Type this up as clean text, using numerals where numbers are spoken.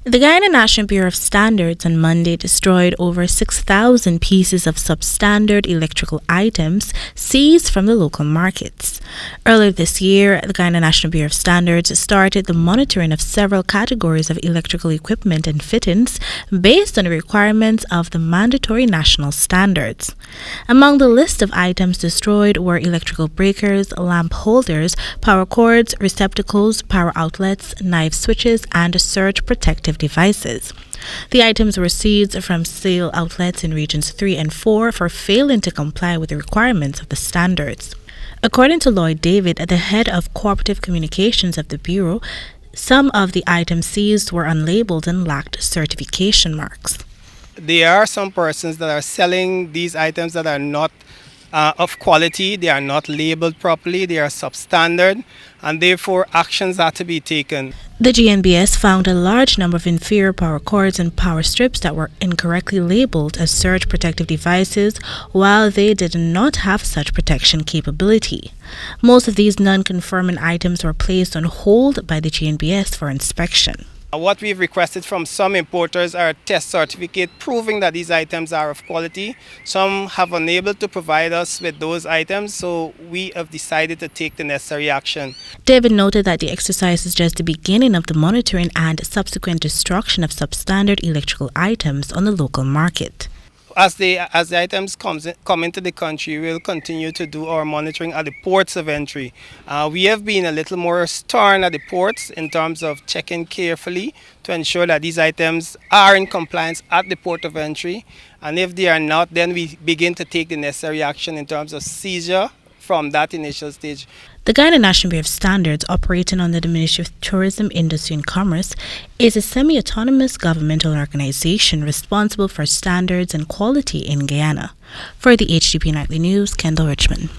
The Guyana National Bureau of Standards on Monday destroyed over 6,000 pieces of substandard electrical items seized from the local markets. Earlier this year, the Guyana National Bureau of Standards started the monitoring of several categories of electrical equipment and fittings based on the requirements of the mandatory national standards. Among the list of items destroyed were electrical breakers, lamp holders, power cords, receptacles, power outlets, knife switches, and surge protective devices. The items were seized from sale outlets in Regions 3 and 4 for failing to comply with the requirements of the standards. According to Lloyd David, the head of cooperative communications of the Bureau, some of the items seized were unlabeled and lacked certification marks. There are some persons that are selling these items that are not of quality, they are not labeled properly, they are substandard, and therefore actions are to be taken. The Gnbs found a large number of inferior power cords and power strips that were incorrectly labeled as surge protective devices, while they did not have such protection capability. Most of these non-conforming items were placed on hold by the Gnbs for inspection. What we've requested from some importers are a test certificate proving that these items are of quality. Some have unable to provide us with those items, so we have decided to take the necessary action. David noted that the exercise is just the beginning of the monitoring and subsequent destruction of substandard electrical items on the local market. As the items come into the country, we'll continue to do our monitoring at the ports of entry. We have been a little more stern at the ports in terms of checking carefully to ensure that these items are in compliance at the port of entry. And if they are not, then we begin to take the necessary action in terms of seizure from that initial stage. The Guyana National Bureau of Standards, operating under the Ministry of Tourism, Industry and Commerce, is a semi-autonomous governmental organization responsible for standards and quality in Guyana. For the HDP Nightly News, Kendall Richmond.